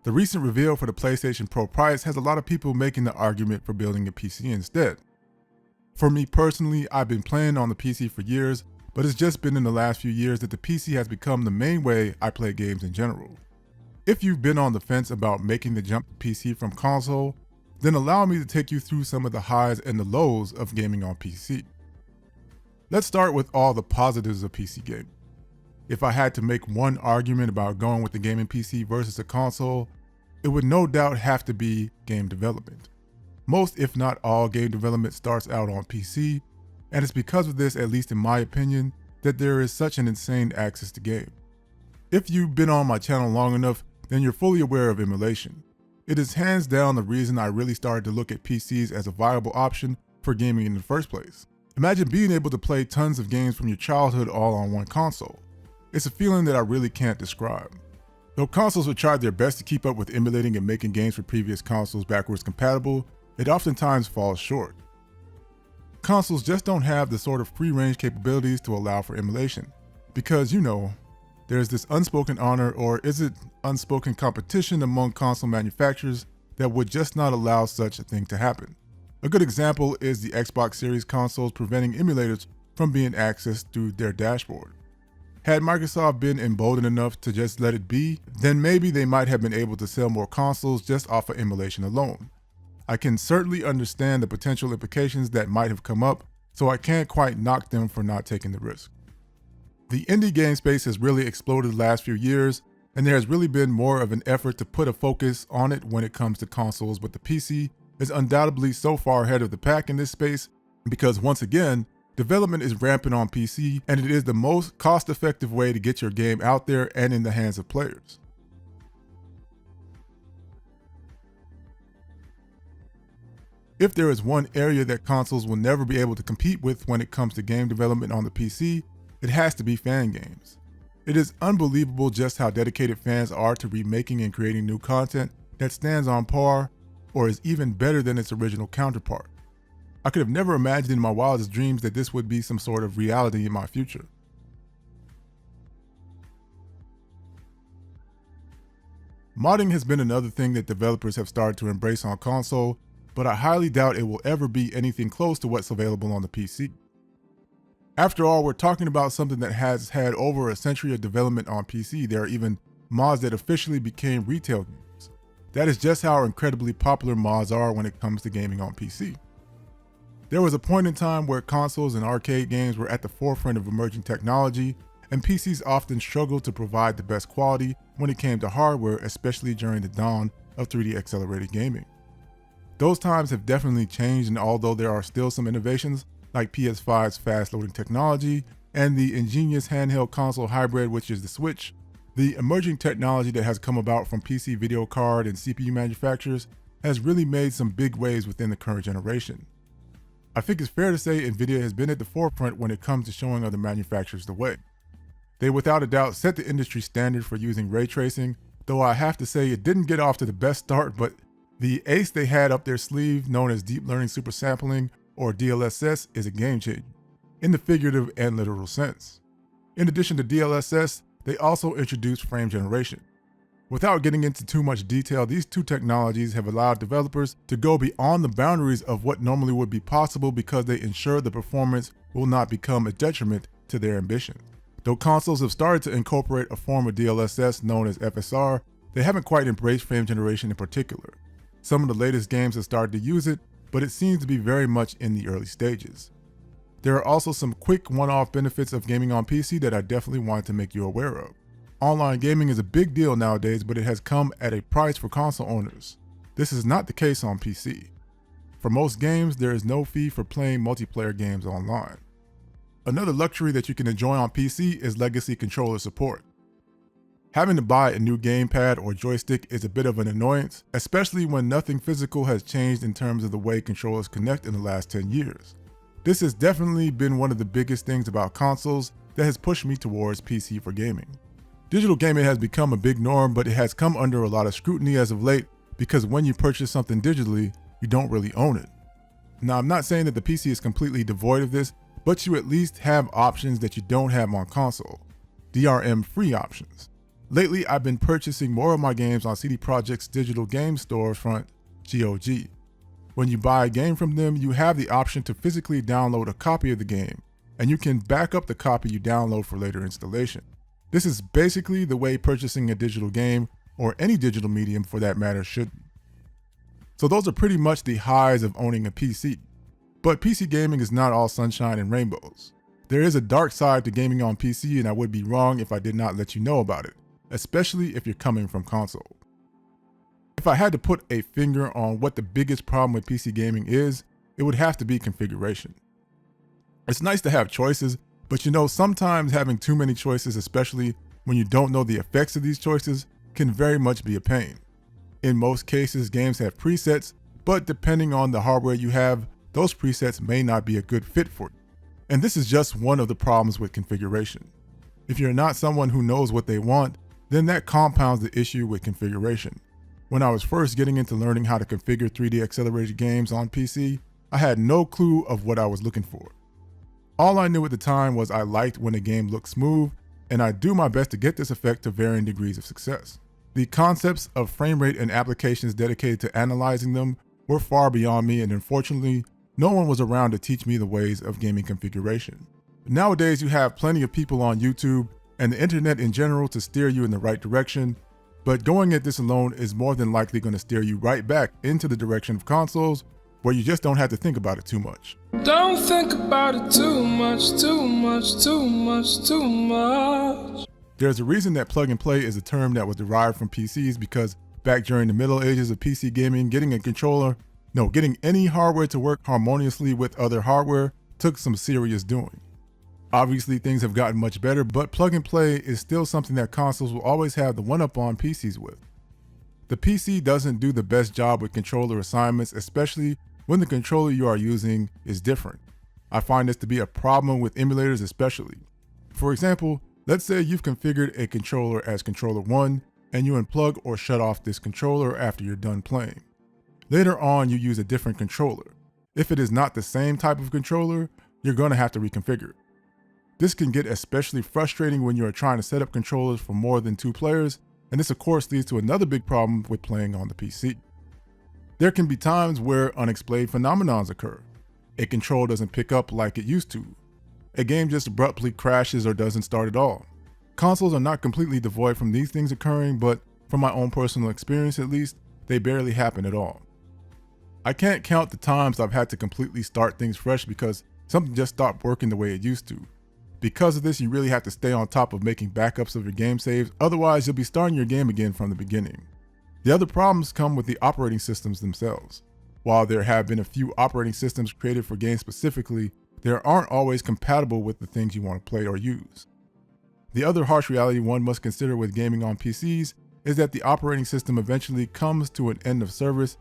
The recent reveal for the PlayStation Pro price has a lot of people making the argument for building a PC instead. For me personally, I've been playing on the PC for years, but it's just been in the last few years that the PC has become the main way I play games in general. If you've been on the fence about making the jump to PC from console, then allow me to take you through some of the highs and the lows of gaming on PC. Let's start with all the positives of PC gaming. If I had to make one argument about going with the gaming PC versus a console, it would no doubt have to be game development. Most, if not all, game development starts out on PC, and it's because of this, at least in my opinion, that there is such an insane access to game. If you've been on my channel long enough, then you're fully aware of emulation. It is hands down the reason I really started to look at PCs as a viable option for gaming in the first place. Imagine being able to play tons of games from your childhood all on one console. It's a feeling that I really can't describe. Though consoles have tried their best to keep up with emulating and making games for previous consoles backwards compatible, it oftentimes falls short. Consoles just don't have the sort of free-range capabilities to allow for emulation, because there's this unspoken honor, or is it unspoken competition among console manufacturers that would just not allow such a thing to happen. A good example is the Xbox Series consoles preventing emulators from being accessed through their dashboard. Had Microsoft been emboldened enough to just let it be, then maybe they might have been able to sell more consoles just off of emulation alone. I can certainly understand the potential implications that might have come up, so I can't quite knock them for not taking the risk. The indie game space has really exploded the last few years, and there has really been more of an effort to put a focus on it when it comes to consoles, but the PC is undoubtedly so far ahead of the pack in this space because, once again, development is rampant on PC, and it is the most cost-effective way to get your game out there and in the hands of players. If there is one area that consoles will never be able to compete with when it comes to game development on the PC, it has to be fan games. It is unbelievable just how dedicated fans are to remaking and creating new content that stands on par or is even better than its original counterpart. I could have never imagined in my wildest dreams that this would be some sort of reality in my future. Modding has been another thing that developers have started to embrace on console, but I highly doubt it will ever be anything close to what's available on the PC. After all, we're talking about something that has had over a century of development on PC. There are even mods that officially became retail games. That is just how incredibly popular mods are when it comes to gaming on PC. There was a point in time where consoles and arcade games were at the forefront of emerging technology, and PCs often struggled to provide the best quality when it came to hardware, especially during the dawn of 3D accelerated gaming. Those times have definitely changed, and although there are still some innovations like PS5's fast loading technology and the ingenious handheld console hybrid, which is the Switch, the emerging technology that has come about from PC video card and CPU manufacturers has really made some big waves within the current generation. I think it's fair to say Nvidia has been at the forefront when it comes to showing other manufacturers the way. They without a doubt set the industry standard for using ray tracing, though I have to say it didn't get off to the best start, but the ace they had up their sleeve, known as Deep Learning Super Sampling, or DLSS, is a game changer, in the figurative and literal sense. In addition to DLSS, they also introduced frame generation. Without getting into too much detail, these two technologies have allowed developers to go beyond the boundaries of what normally would be possible because they ensure the performance will not become a detriment to their ambition. Though consoles have started to incorporate a form of DLSS known as FSR, they haven't quite embraced frame generation in particular. Some of the latest games have started to use it, but it seems to be very much in the early stages. There are also some quick one-off benefits of gaming on PC that I definitely wanted to make you aware of. Online gaming is a big deal nowadays, but it has come at a price for console owners. This is not the case on PC. For most games, there is no fee for playing multiplayer games online. Another luxury that you can enjoy on PC is legacy controller support. Having to buy a new gamepad or joystick is a bit of an annoyance, especially when nothing physical has changed in terms of the way controllers connect in the last 10 years. This has definitely been one of the biggest things about consoles that has pushed me towards PC for gaming. Digital gaming has become a big norm, but it has come under a lot of scrutiny as of late because when you purchase something digitally, you don't really own it. Now, I'm not saying that the PC is completely devoid of this, but you at least have options that you don't have on console. DRM-free options. Lately, I've been purchasing more of my games on CD Projekt's digital game storefront, GOG. When you buy a game from them, you have the option to physically download a copy of the game, and you can back up the copy you download for later installation. This is basically the way purchasing a digital game, or any digital medium for that matter, should be. So those are pretty much the highs of owning a PC. But PC gaming is not all sunshine and rainbows. There is a dark side to gaming on PC, and I would be wrong if I did not let you know about it, especially if you're coming from console. If I had to put a finger on what the biggest problem with PC gaming is, it would have to be configuration. It's nice to have choices, but sometimes having too many choices, especially when you don't know the effects of these choices, can very much be a pain. In most cases, games have presets, but depending on the hardware you have, those presets may not be a good fit for you. And this is just one of the problems with configuration. If you're not someone who knows what they want, then that compounds the issue with configuration. When I was first getting into learning how to configure 3D accelerated games on PC, I had no clue of what I was looking for. All I knew at the time was I liked when a game looked smooth, and I do my best to get this effect to varying degrees of success. The concepts of frame rate and applications dedicated to analyzing them were far beyond me, and unfortunately, no one was around to teach me the ways of gaming configuration. Nowadays, you have plenty of people on YouTube and the internet in general to steer you in the right direction, but going at this alone is more than likely going to steer you right back into the direction of consoles where you just don't have to think about it too much. Don't think about it too much, too much, too much, too much. There's a reason that plug and play is a term that was derived from PCs, because back during the Middle Ages of PC gaming, getting any hardware to work harmoniously with other hardware took some serious doing. Obviously, things have gotten much better, but plug and play is still something that consoles will always have the one-up on PCs with. The PC doesn't do the best job with controller assignments, especially when the controller you are using is different. I find this to be a problem with emulators especially. For example, let's say you've configured a controller as controller 1 and you unplug or shut off this controller after you're done playing. Later on, you use a different controller. If it is not the same type of controller, you're going to have to reconfigure it. This can get especially frustrating when you are trying to set up controllers for more than 2 players, and this of course leads to another big problem with playing on the PC. There can be times where unexplained phenomenons occur. A control doesn't pick up like it used to. A game just abruptly crashes or doesn't start at all. Consoles are not completely devoid from these things occurring, but from my own personal experience at least, they barely happen at all. I can't count the times I've had to completely start things fresh because something just stopped working the way it used to. Because of this, you really have to stay on top of making backups of your game saves, otherwise you'll be starting your game again from the beginning. The other problems come with the operating systems themselves. While there have been a few operating systems created for games specifically, they aren't always compatible with the things you want to play or use. The other harsh reality one must consider with gaming on PCs is that the operating system eventually comes to an end of service,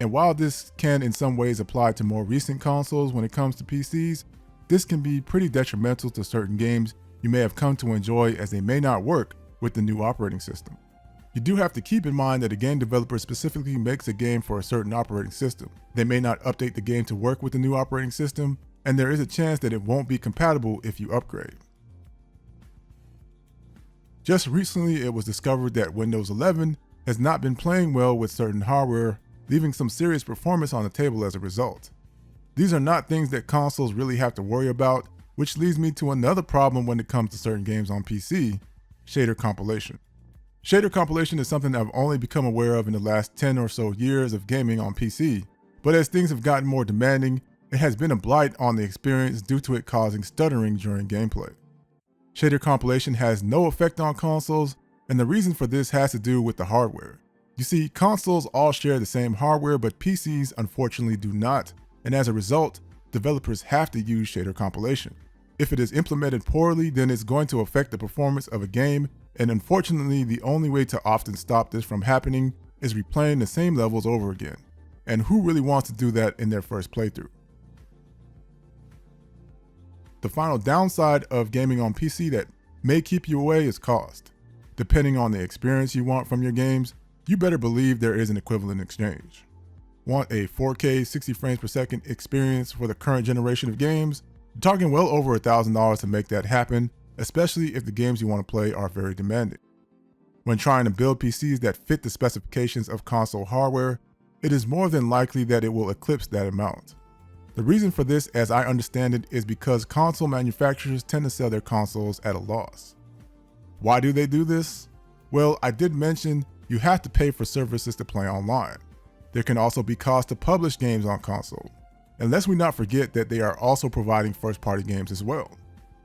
and while this can in some ways apply to more recent consoles when it comes to PCs, this can be pretty detrimental to certain games you may have come to enjoy, as they may not work with the new operating system. You do have to keep in mind that a game developer specifically makes a game for a certain operating system. They may not update the game to work with the new operating system, and there is a chance that it won't be compatible if you upgrade. Just recently, it was discovered that Windows 11 has not been playing well with certain hardware, leaving some serious performance on the table as a result. These are not things that consoles really have to worry about, which leads me to another problem when it comes to certain games on PC: shader compilation. Shader compilation is something I've only become aware of in the last 10 or so years of gaming on PC, but as things have gotten more demanding, it has been a blight on the experience due to it causing stuttering during gameplay. Shader compilation has no effect on consoles, and the reason for this has to do with the hardware. You see, consoles all share the same hardware, but PCs unfortunately do not, and as a result, developers have to use shader compilation. If it is implemented poorly, then it's going to affect the performance of a game, and unfortunately, the only way to often stop this from happening is replaying the same levels over again. And who really wants to do that in their first playthrough? The final downside of gaming on PC that may keep you away is cost. Depending on the experience you want from your games, you better believe there is an equivalent exchange. Want a 4K 60 frames per second experience for the current generation of games? You're talking well over $1,000 to make that happen, especially if the games you want to play are very demanding. when trying to build PCs that fit the specifications of console hardware, it is more than likely that it will eclipse that amount. The reason for this, as I understand it, is because console manufacturers tend to sell their consoles at a loss. Why do they do this? Well, I did mention you have to pay for services to play online. There can also be costs to publish games on console. And lest we not forget that they are also providing first-party games as well.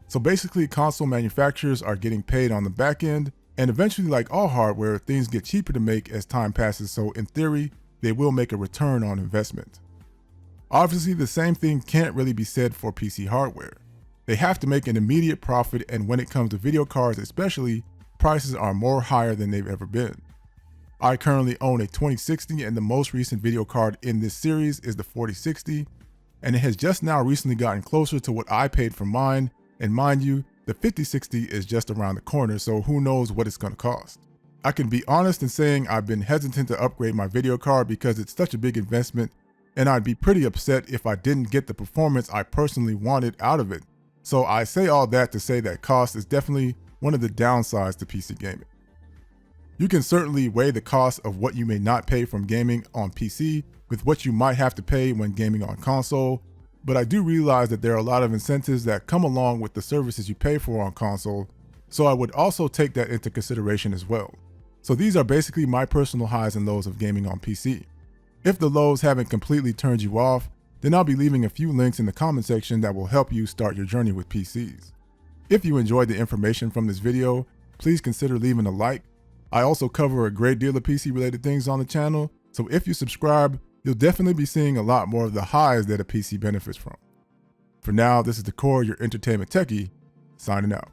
So basically, console manufacturers are getting paid on the back end, and eventually, like all hardware, things get cheaper to make as time passes, so in theory, they will make a return on investment. Obviously, the same thing can't really be said for PC hardware. They have to make an immediate profit, and when it comes to video cards especially, prices are more higher than they've ever been. I currently own a 2060, and the most recent video card in this series is the 4060, and it has just now recently gotten closer to what I paid for mine, and mind you, the 5060 is just around the corner, so who knows what it's going to cost. I can be honest in saying I've been hesitant to upgrade my video card because it's such a big investment, and I'd be pretty upset if I didn't get the performance I personally wanted out of it. So I say all that to say that cost is definitely one of the downsides to PC gaming. You can certainly weigh the cost of what you may not pay from gaming on PC with what you might have to pay when gaming on console, but I do realize that there are a lot of incentives that come along with the services you pay for on console, so I would also take that into consideration as well. So these are basically my personal highs and lows of gaming on PC. If the lows haven't completely turned you off, then I'll be leaving a few links in the comment section that will help you start your journey with PCs. If you enjoyed the information from this video, please consider leaving a like. I also cover a great deal of PC related things on the channel, so if you subscribe, you'll definitely be seeing a lot more of the highs that a PC benefits from. For now, this is the Core, your entertainment techie, signing out.